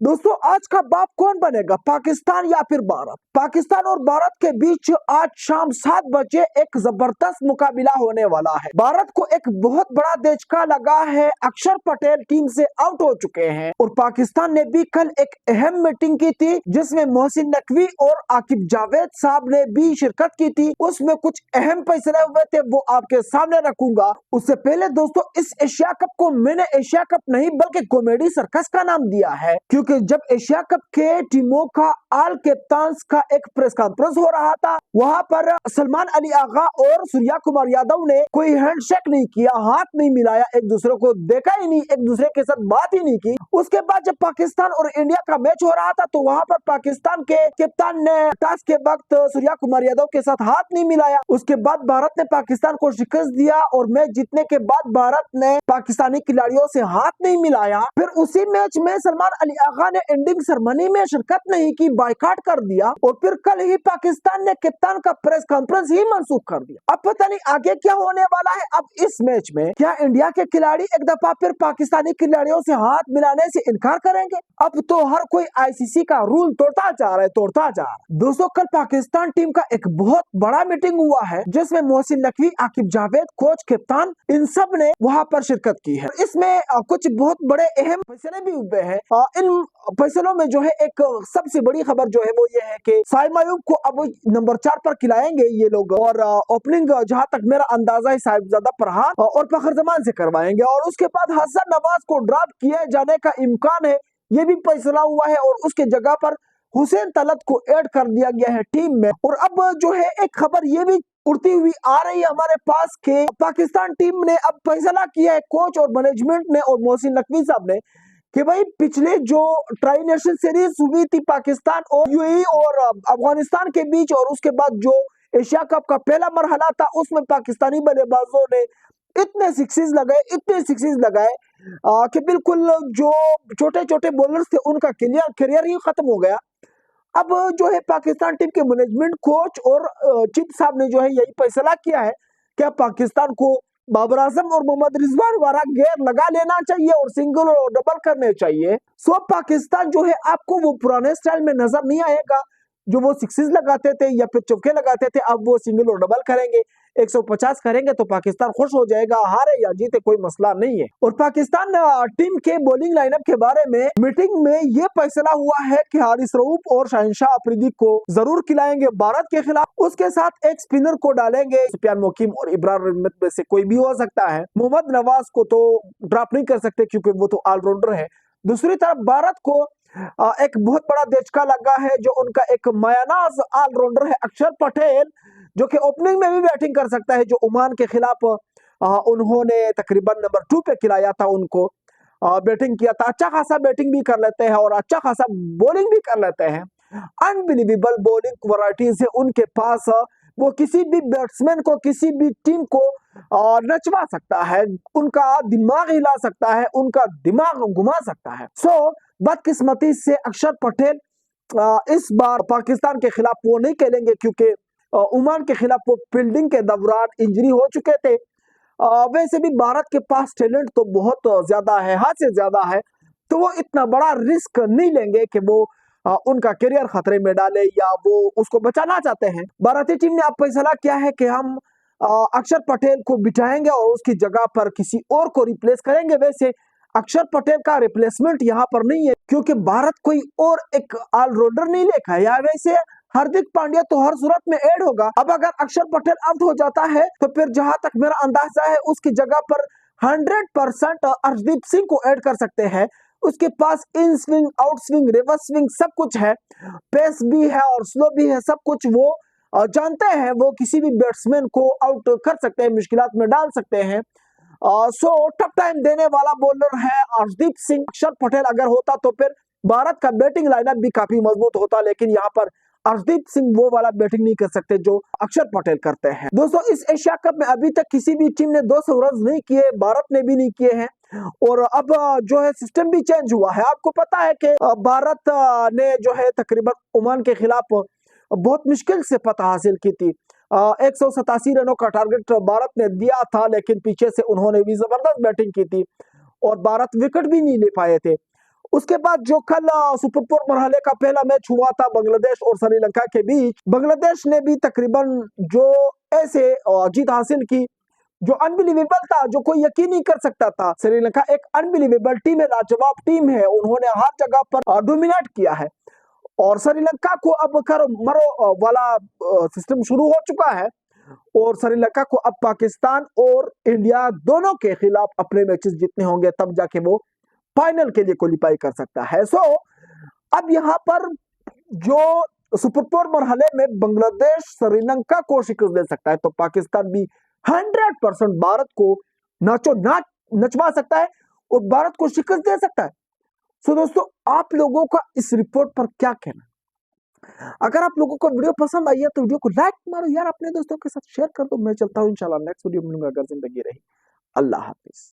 दोस्तों आज का बाप कौन बनेगा, पाकिस्तान या फिर भारत? पाकिस्तान और भारत के बीच आज शाम 7 बजे एक जबरदस्त मुकाबला होने वाला है। भारत को एक बहुत बड़ा झटका लगा है, अक्षर पटेल टीम से आउट हो चुके हैं और पाकिस्तान ने भी कल एक अहम मीटिंग की थी जिसमें मोहसिन नकवी और आकिब जावेद साहब ने भी शिरकत की थी। उसमें कुछ अहम फैसले हुए थे, वो आपके सामने रखूंगा। उससे पहले दोस्तों, इस एशिया कप को मैंने एशिया कप नहीं बल्कि कॉमेडी सर्कस का नाम दिया है, क्योंकि जब एशिया कप के टीमों का ऑल कैप्टन्स का एक प्रेस कॉन्फ्रेंस हो रहा था, वहां पर सलमान अली आगा और सूर्या कुमार यादव ने कोई हैंडशेक नहीं किया, हाथ नहीं मिलाया, एक दूसरे को देखा ही नहीं, एक दूसरे के साथ बात ही नहीं की। उसके बाद जब पाकिस्तान और इंडिया का मैच हो रहा था तो वहां पर पाकिस्तान के कप्तान ने टॉस के वक्त सूर्या कुमार यादव के साथ हाथ नहीं मिलाया। उसके बाद भारत ने पाकिस्तान को शिकस्त दिया और मैच जीतने के बाद भारत ने पाकिस्तानी खिलाड़ियों से हाथ नहीं मिलाया। फिर उसी मैच में सलमान अली आगा ने एंडिंग सेरेमनी में शिरकत नहीं की, बायकॉट कर दिया और फिर कल ही पाकिस्तान ने कप्तान का प्रेस कॉन्फ्रेंस ही मनसूख कर दिया। अब पता नहीं आगे क्या होने वाला है। अब इस मैच में क्या इंडिया के खिलाड़ी एक दफा फिर पाकिस्तानी खिलाड़ियों से हाथ मिलाने से इनकार करेंगे? अब तो हर कोई आईसीसी का रूल तोड़ता जा रहा है। दोस्तों कल पाकिस्तान टीम का एक बहुत बड़ा मीटिंग हुआ है जिसमें मोहसिन नकवी, आकिब जावेद, कोच, कप्तान, इन सब ने वहां पर शिरकत की है। इसमें कुछ बहुत बड़े अहम फैसले भी हुए हैं। इन फैसलों में जो है एक सबसे बड़ी खबर जो है वो ये है कि साइम अयूब को अब नंबर 4 पर खिलाएंगे ये लोग और ओपनिंग जहां तक मेरा अंदाजा है साहिबजादा फरहान और फखर जमान से करवाएंगे और उसके बाद हसन नवाज को ड्रॉप किए जाने का इम्कान है, ये भी फैसला हुआ है और उसके जगह पर हुसैन तलत को ऐड कर दिया गया है टीम में। और अब जो है एक खबर ये भी उड़ती हुई आ रही है हमारे पास के पाकिस्तान टीम ने अब फैसला किया है, कोच और मैनेजमेंट ने और मोहसिन नकवी साहब ने, कि भाई पिछले जो ट्राई नेशन सीरीज हुई थी पाकिस्तान और यूएई और अफगानिस्तान के बीच और उसके बाद जो एशिया कप का पहला मरहला था उसमें पाकिस्तानी बल्लेबाजों ने इतने सिक्सेस लगाए कि बिल्कुल जो छोटे छोटे बॉलर्स थे उनका करियर ही खत्म हो गया। अब जो है पाकिस्तान टीम के मैनेजमेंट, कोच और चीफ साहब ने जो है यही फैसला किया है कि पाकिस्तान को बाबर आजम और मोहम्मद रिजवान वाला गेयर लगा लेना चाहिए और सिंगल और डबल करने चाहिए। सो पाकिस्तान जो है आपको वो पुराने स्टाइल में नजर नहीं आएगा जो वो सिक्सेस लगाते थे या फिर चौके लगाते थे। अब वो सिंगल और डबल करेंगे, 150 करेंगे तो पाकिस्तान खुश हो जाएगा, हारे या जीते कोई मसला नहीं है। और पाकिस्तान टीम के बॉलिंग लाइनअप के बारे में मीटिंग में ये फैसला हुआ है कि हारिस रऊफ और शाहिनशाह अफरीदी को जरूर खिलाएंगे भारत के खिलाफ, उसके साथ एक स्पिनर को डालेंगे, सुफियान मोकीम और इब्रार रहमत में से कोई भी हो सकता है। मोहम्मद नवाज को तो ड्रॉप नहीं कर सकते क्योंकि वो तो ऑलराउंडर है। दूसरी तरफ भारत को एक बहुत बड़ा झटका लगा है जो उनका एक मायानाज ऑलराउंडर है अक्षर पटेल, जो कि ओपनिंग में भी बैटिंग कर सकता है, जो ओमान के खिलाफ उन्होंने तकरीबन नंबर 2 पे खिलाया था, उनको बैटिंग किया था, अच्छा खासा बैटिंग भी कर लेते हैं और अच्छा खासा बॉलिंग भी कर लेते हैं। अनबिलीवेबल बॉलिंग वैरायटीज है उनके पास, वो किसी भी बैट्समैन को, किसी भी टीम को नचवा सकता है, उनका दिमाग हिला सकता है, उनका दिमाग घुमा सकता है। सो बदकिस्मती से अक्षर पटेल इस बार पाकिस्तान के खिलाफ वो नहीं खेलेंगे क्योंकि ओमान के खिलाफ वो फील्डिंग के दौरान इंजरी हो चुके थे। वैसे भी भारत के पास टैलेंट तो बहुत ज्यादा है, हद से ज्यादा है, तो वो इतना बड़ा रिस्क नहीं लेंगे कि वो उनका करियर खतरे में डाले या वो उसको बचाना चाहते हैं। भारतीय टीम ने अब फैसला किया है कि हम अक्षर पटेल को बिठाएंगे और उसकी जगह पर किसी और को रिप्लेस करेंगे। वैसे अक्षर पटेल का रिप्लेसमेंट यहाँ पर नहीं है क्योंकि भारत कोई और एक ऑलराउंडर नहीं लेखा है, या वैसे हार्दिक पांड्या तो हर सूरत में ऐड होगा। अब अगर अक्षर पटेल आउट हो जाता है तो फिर जहां तक मेरा अंदाजा है उसकी जगह पर 100% अर्शदीप सिंह को ऐड कर सकते हैं। उसके पास in swing, out swing, reverse swing सब कुछ है, पेस भी है और स्लो भी है, सब कुछ वो जानते हैं। वो किसी भी बैट्समैन को आउट कर सकते हैं, मुश्किलात में डाल सकते हैं। सो टफ टाइम देने वाला बॉलर है अर्शदीप सिंह। अक्षर पटेल अगर होता तो फिर भारत का बैटिंग लाइनअप भी काफी मजबूत होता, लेकिन यहाँ पर अर्शदीप सिंह वो वाला बैटिंग नहीं कर सकते जो अक्षर पटेल करते हैं। दोस्तों इस एशिया कप में अभी तक किसी भी टीम ने 200 रन नहीं किए, भारत ने भी नहीं किए हैं और अब जो है सिस्टम भी चेंज हुआ है। आपको पता है कि भारत ने जो है तकरीबन ओमान के खिलाफ बहुत मुश्किल से फतह हासिल की थी। 187 रनों का टारगेट भारत ने दिया था, लेकिन पीछे से उन्होंने भी जबरदस्त बैटिंग की थी और भारत विकेट भी नहीं ले पाए थे। उसके बाद जो कल सुपर 4 मरहले का पहला मैच हुआ था बांग्लादेश और श्रीलंका के बीच, बांग्लादेश ने भी तकरीबन जो ऐसे जीत हासिल की जो अनबिलीवेबल था, जो कोई यकीन नहीं कर सकता था। श्रीलंका एक अनबिलीवेबल टीम है, लाजवाब टीम है, उन्होंने हर जगह पर डोमिनेट किया है और श्रीलंका को अब करो मरो वाला सिस्टम शुरू हो चुका है और श्रीलंका को अब पाकिस्तान और इंडिया दोनों के खिलाफ अपने मैचेस जीतने होंगे, तब जाके वो फाइनल के लिए क्वालिफाई कर सकता है। सो अब यहाँ पर जो सुपर 4 मरहले में बांग्लादेश श्रीलंका को शिकस्त दे सकता है, तो पाकिस्तान भी 100% भारत को नाचो नाच नचवा सकता है और भारत को शिकस्त दे सकता है। सो दोस्तों, आप लोगों का इस रिपोर्ट पर क्या कहना? अगर आप लोगों को वीडियो पसंद आई है तो वीडियो को लाइक मारो यार, अपने दोस्तों के साथ शेयर कर दो। मैं चलता हूँ, इंशाल्लाह नेक्स्ट वीडियो में मिलूंगा अगर जिंदगी रही। अल्लाह हाफिज।